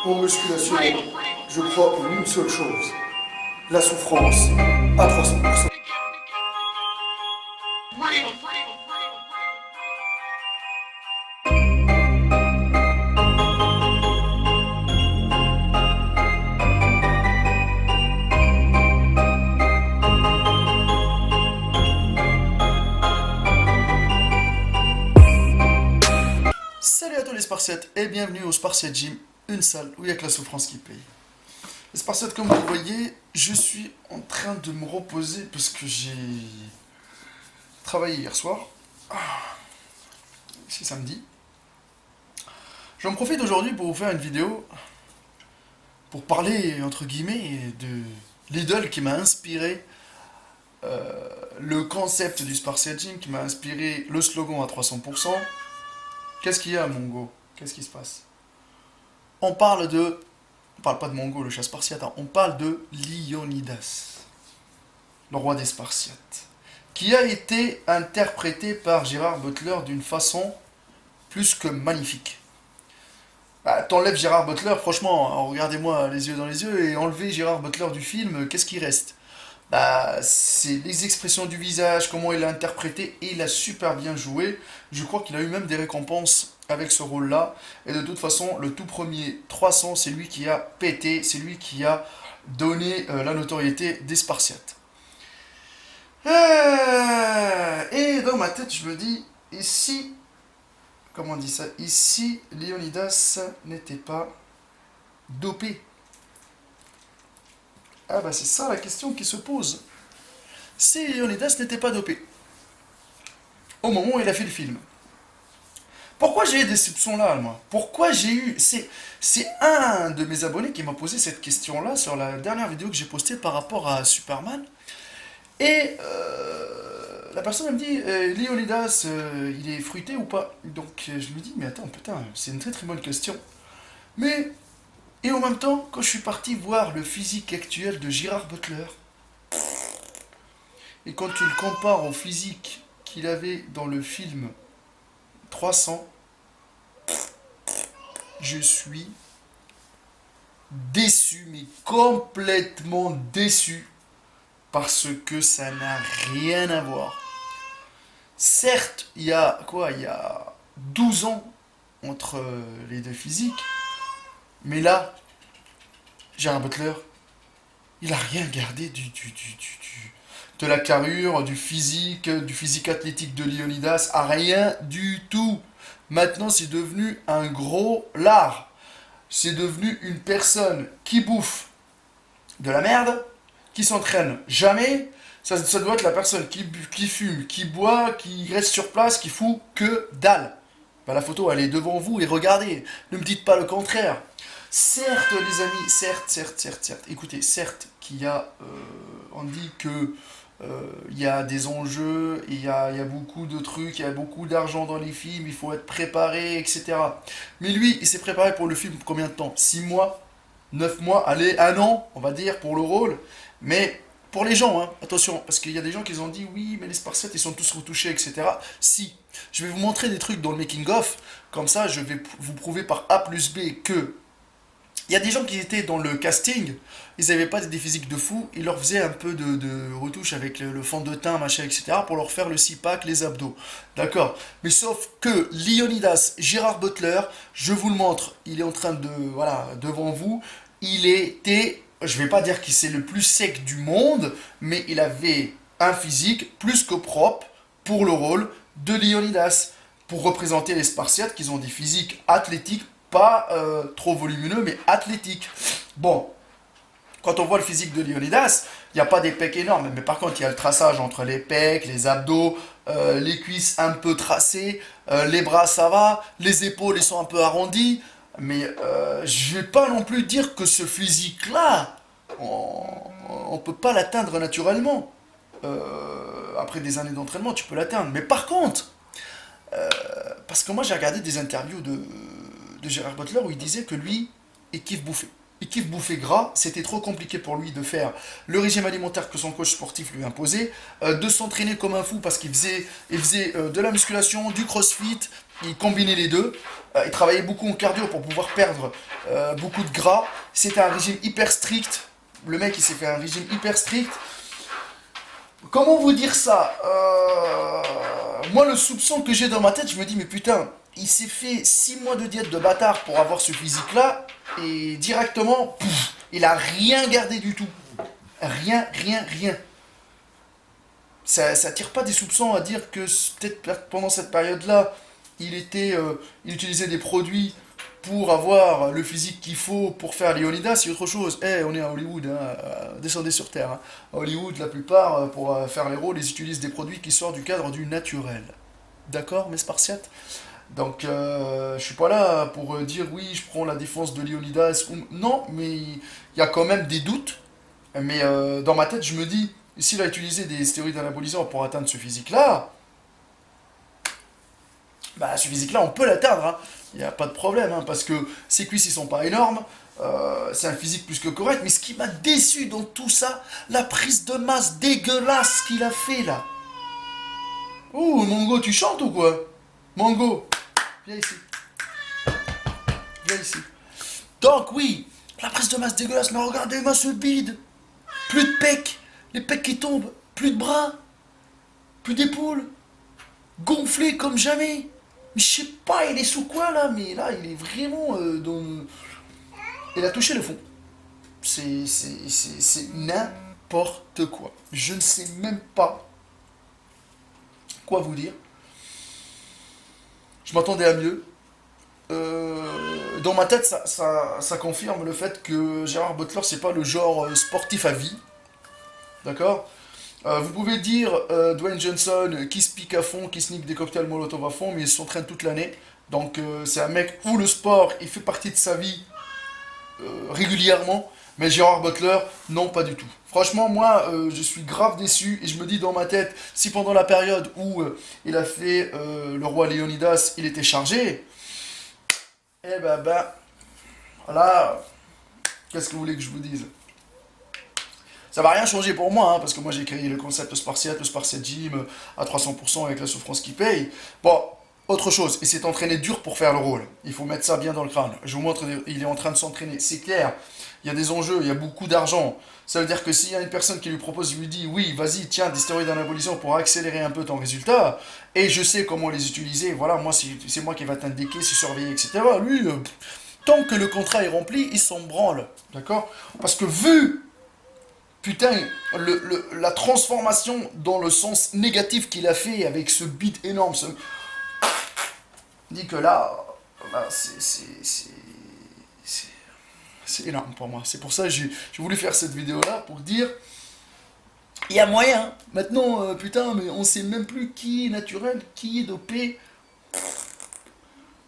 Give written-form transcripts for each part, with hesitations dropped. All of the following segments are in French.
En musculation, je crois en une seule chose, la souffrance à 300%. Salut à tous les Spartiates et bienvenue au Spartiate Gym, une salle où il n'y a que la souffrance qui paye. Les Spartiates, comme vous le voyez, je suis en train de me reposer parce que j'ai travaillé hier soir. C'est samedi. J'en profite aujourd'hui pour vous faire une vidéo pour parler, entre guillemets, de l'idole qui m'a inspiré le concept du Spartiate Gym, qui m'a inspiré le slogan à 300%. Qu'est-ce qu'il y a, Mongo? Qu'est-ce qui se passe? On parle pas de Mongo, le chat spartiate, hein. On parle de Leonidas, le roi des Spartiates, qui a été interprété par Gérard Butler d'une façon plus que magnifique. Bah, t'enlèves Gérard Butler, franchement, hein, regardez-moi les yeux dans les yeux, et enlevez Gérard Butler du film, qu'est-ce qui reste? Bah, c'est les expressions du visage, comment il a interprété, et il a super bien joué. Je crois qu'il a eu même des récompenses avec ce rôle-là. Et de toute façon, le tout premier 300, c'est lui qui a pété, c'est lui qui a donné la notoriété des Spartiates. Et dans ma tête, je me dis, et si, comment on dit ça, ici, Léonidas n'était pas dopé? Ah bah c'est ça la question qui se pose. Si Léonidas n'était pas dopé, au moment où il a fait le film, pourquoi j'ai eu des soupçons-là, moi? Pourquoi j'ai eu... C'est un de mes abonnés qui m'a posé cette question-là sur la dernière vidéo que j'ai postée par rapport à Superman. Et la personne elle me dit, Léonidas, il est fruité ou pas? Donc je me dis, mais attends, putain, c'est une très très bonne question. Mais... Et en même temps, quand je suis parti voir le physique actuel de Gérard Butler, et quand tu le compares au physique qu'il avait dans le film 300, je suis déçu, mais complètement déçu, parce que ça n'a rien à voir. Certes, il y a quoi? Il y a 12 ans entre les deux physiques, mais là, Gérard Butler, il a rien gardé de la carrure, du physique athlétique de Léonidas, à rien du tout. Maintenant, c'est devenu un gros lard. C'est devenu une personne qui bouffe de la merde, qui s'entraîne jamais. Ça doit être la personne qui fume, qui boit, qui reste sur place, qui fout que dalle. Bah, la photo, elle est devant vous et regardez. Ne me dites pas le contraire. Certes, les amis, certes. Écoutez, certes qu'il y a, on dit que il y a des enjeux, il y a beaucoup de trucs, il y a beaucoup d'argent dans les films, il faut être préparé, etc. Mais lui, il s'est préparé pour le film combien de temps? 6 mois? 9 mois? Allez, 1 an, on va dire, pour le rôle. Mais pour les gens, hein, attention, parce qu'il y a des gens qui ont dit oui, mais les Spartiates, ils sont tous retouchés, etc. Si, je vais vous montrer des trucs dans le making-of, comme ça, je vais vous prouver par A plus B que il y a des gens qui étaient dans le casting, ils n'avaient pas des physiques de fou, ils leur faisaient un peu de retouche avec le fond de teint, machin, etc. pour leur faire le six-pack, les abdos. D'accord? Mais sauf que Leonidas, Gérard Butler, je vous le montre, il est en train de, voilà, devant vous, il était, je vais pas dire qu'il c'est le plus sec du monde, mais il avait un physique plus que propre pour le rôle de Leonidas, pour représenter les Spartiates qui ont des physiques athlétiques, pas trop volumineux, mais athlétique. Bon, quand on voit le physique de Léonidas, il n'y a pas des pecs énormes, mais par contre, il y a le traçage entre les pecs, les abdos, les cuisses un peu tracées, les bras, ça va, les épaules, ils sont un peu arrondis, mais je vais pas non plus dire que ce physique-là, on peut pas l'atteindre naturellement. Après des années d'entraînement, tu peux l'atteindre. Mais par contre, parce que moi, j'ai regardé des interviews de Gérard Butler où il disait que lui, il kiffe bouffer. il kiffe bouffer gras, c'était trop compliqué pour lui de faire le régime alimentaire que son coach sportif lui imposait, de s'entraîner comme un fou parce qu'il faisait de la musculation, du crossfit, il combinait les deux, il travaillait beaucoup en cardio pour pouvoir perdre beaucoup de gras, c'était un régime hyper strict, le mec il s'est fait un régime hyper strict. Comment vous dire ça? Moi, le soupçon que j'ai dans ma tête, je me dis, mais putain, il s'est fait 6 mois de diète de bâtard pour avoir ce physique-là, et directement, pouf, il a rien gardé du tout. Rien, rien, rien. Ça tire pas des soupçons à dire que peut-être pendant cette période-là, il utilisait des produits pour avoir le physique qu'il faut pour faire Leonidas, c'est autre chose. Eh, on est à Hollywood, hein, descendez sur Terre. Hein. À Hollywood, la plupart, pour faire les rôles, ils utilisent des produits qui sortent du cadre du naturel. D'accord, mes Spartiates? Donc, je suis pas là pour dire oui, je prends la défense de Leonidas. Non, mais il y a quand même des doutes. Mais dans ma tête, je me dis, s'il a utilisé des stéroïdes anabolisants pour atteindre ce physique-là, bah, ce physique-là, on peut l'atteindre, hein. Il n'y a pas de problème, hein, parce que ses cuisses, ils sont pas énormes, c'est un physique plus que correct, mais ce qui m'a déçu dans tout ça, la prise de masse dégueulasse qu'il a fait, là. Ouh, Mongo, tu chantes ou quoi? Mongo, viens ici, viens ici. Donc, oui, la prise de masse dégueulasse, mais regardez-moi ce bide. Plus de pecs, les pecs qui tombent, plus de bras, plus d'épaules, gonflé comme jamais. Mais je sais pas, il est sous quoi là, mais là il est vraiment dans. Il a touché le fond. C'est n'importe quoi. Je ne sais même pas quoi vous dire. Je m'attendais à mieux. Dans ma tête, ça confirme le fait que Gérard Butler, c'est pas le genre sportif à vie. D'accord? Vous pouvez dire Dwayne Johnson qui se pique à fond, qui snique des cocktails Molotov à fond, mais il s'entraîne toute l'année. Donc c'est un mec où le sport, il fait partie de sa vie régulièrement. Mais Gérard Butler, non, pas du tout. Franchement, moi, je suis grave déçu et je me dis dans ma tête, si pendant la période où il a fait le roi Léonidas, il était chargé, eh voilà, qu'est-ce que vous voulez que je vous dise? Ça va rien changer pour moi, hein, parce que moi j'ai créé le concept Spartiate, le Spartiate Gym à 300% avec la souffrance qui paye. Bon, autre chose, il s'est entraîné dur pour faire le rôle. Il faut mettre ça bien dans le crâne. Je vous montre, il est en train de s'entraîner. C'est clair, il y a des enjeux, il y a beaucoup d'argent. Ça veut dire que s'il y a une personne qui lui propose, il lui dit oui, vas-y, tiens, des stéroïdes anabolisants pour accélérer un peu ton résultat, et je sais comment les utiliser, voilà, moi c'est moi qui va t'indiquer, se surveiller, etc. Lui, tant que le contrat est rempli, il s'en branle, d'accord? Parce que vu putain, la transformation dans le sens négatif qu'il a fait avec ce beat énorme, dit que là c'est énorme pour moi. C'est pour ça que j'ai voulu faire cette vidéo-là, pour dire, il y a moyen. Maintenant, putain, mais on sait même plus qui est naturel, qui est dopé.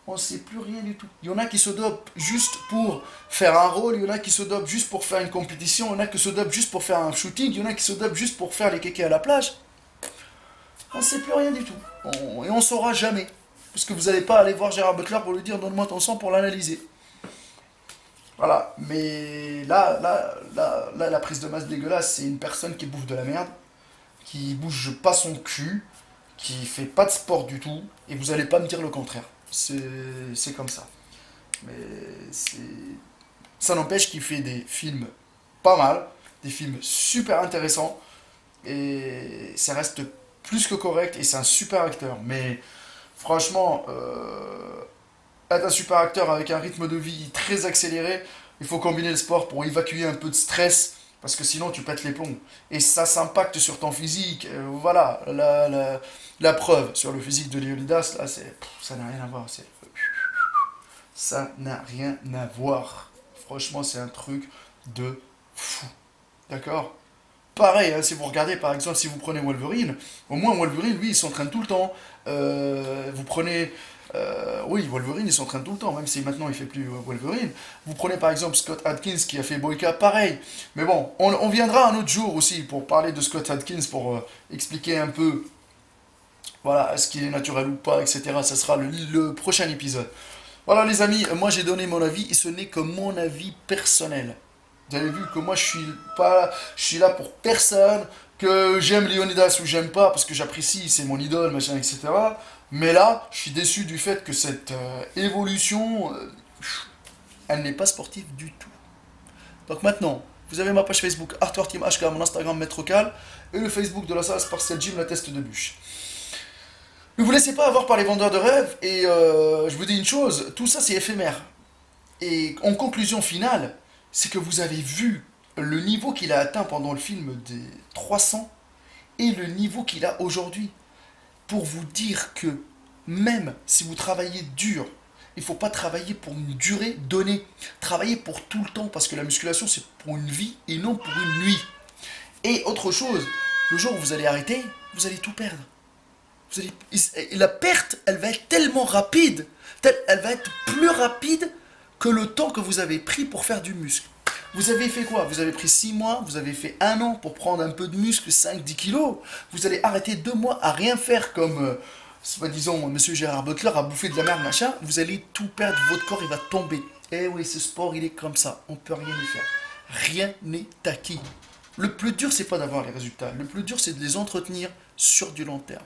On sait plus rien du tout. Il y en a qui se dopent juste pour faire un rôle, il y en a qui se dopent juste pour faire une compétition, il y en a qui se dopent juste pour faire un shooting, il y en a qui se dopent juste pour faire les kékés à la plage. On sait plus rien du tout. Et on saura jamais. Parce que vous n'allez pas aller voir Gérard Butler pour lui dire donne-moi ton sang pour l'analyser. Voilà. Mais là, la prise de masse dégueulasse, c'est une personne qui bouffe de la merde, qui bouge pas son cul, qui fait pas de sport du tout, et vous allez pas me dire le contraire. C'est comme ça. Mais ça n'empêche qu'il fait des films pas mal, des films super intéressants, et ça reste plus que correct, et c'est un super acteur. Mais franchement, être un super acteur avec un rythme de vie très accéléré, il faut combiner le sport pour évacuer un peu de stress, parce que sinon tu pètes les plombs. Et ça s'impacte sur ton physique. Voilà, la preuve sur le physique de Léonidas, là, ça n'a rien à voir. Ça n'a rien à voir. Franchement, c'est un truc de fou. D'accord? Pareil, hein, si vous regardez par exemple, si vous prenez Wolverine, au moins Wolverine, lui, il s'entraîne tout le temps. Vous prenez. Oui, Wolverine, il s'entraîne tout le temps, même si maintenant il fait plus Wolverine. Vous prenez par exemple Scott Adkins qui a fait Boyka, pareil. Mais bon, on viendra un autre jour aussi pour parler de Scott Adkins, pour expliquer un peu, voilà, est-ce qu'il est naturel ou pas, etc. Ça sera le prochain épisode. Voilà les amis, moi j'ai donné mon avis et ce n'est que mon avis personnel. Vous avez vu que moi je suis là pour personne, que j'aime Leonidas ou j'aime pas parce que j'apprécie, c'est mon idole, machin, etc. Mais là, je suis déçu du fait que cette évolution, elle n'est pas sportive du tout. Donc maintenant, vous avez ma page Facebook Arthur Team HK, mon Instagram Metrocal et le Facebook de la salle Sparcel Gym, la teste de bûche. Ne vous laissez pas avoir par les vendeurs de rêves et je vous dis une chose, tout ça c'est éphémère. Et en conclusion finale, c'est que vous avez vu le niveau qu'il a atteint pendant le film des 300 et le niveau qu'il a aujourd'hui. Pour vous dire que même si vous travaillez dur, il ne faut pas travailler pour une durée donnée. Travailler pour tout le temps parce que la musculation c'est pour une vie et non pour une nuit. Et autre chose, le jour où vous allez arrêter, vous allez tout perdre. La perte, elle va être tellement rapide, elle va être plus rapide que le temps que vous avez pris pour faire du muscle. Vous avez fait quoi? Vous avez pris 6 mois, vous avez fait 1 an pour prendre un peu de muscle, 5-10 kilos. Vous allez arrêter 2 mois à rien faire comme, soi-disant, monsieur Gérard Butler a bouffé de la merde, machin. Vous allez tout perdre, votre corps il va tomber. Eh oui, ce sport il est comme ça, on peut rien y faire. Rien n'est acquis. Le plus dur, c'est pas d'avoir les résultats. Le plus dur, c'est de les entretenir sur du long terme.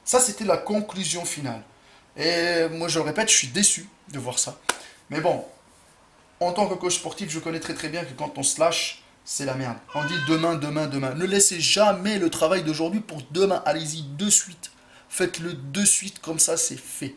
Ça, c'était la conclusion finale. Et moi, je le répète, je suis déçu de voir ça. Mais bon, en tant que coach sportif, je connais très très bien que quand on se lâche, c'est la merde. On dit demain, demain, demain. Ne laissez jamais le travail d'aujourd'hui pour demain. Allez-y de suite. Faites-le de suite, comme ça, c'est fait.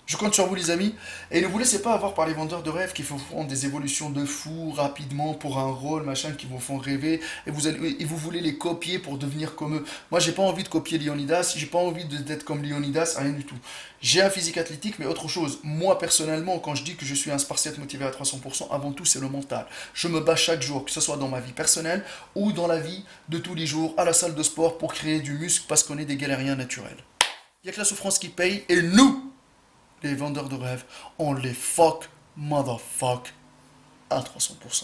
Je compte sur vous les amis. Et ne vous laissez pas avoir par les vendeurs de rêves qui font des évolutions de fou rapidement pour un rôle, machin, qui vous font rêver. Et vous voulez les copier pour devenir comme eux. Moi, j'ai pas envie de copier Leonidas. J'ai pas envie d'être comme Leonidas. Rien du tout. J'ai un physique athlétique, mais autre chose. Moi, personnellement, quand je dis que je suis un spartiate motivé à 300%, avant tout, c'est le mental. Je me bats chaque jour, que ce soit dans ma vie personnelle ou dans la vie de tous les jours, à la salle de sport pour créer du muscle parce qu'on est des galériens naturels. Il n'y a que la souffrance qui paye. Et nous, les vendeurs de rêves, on les fuck, motherfuck, à 300%.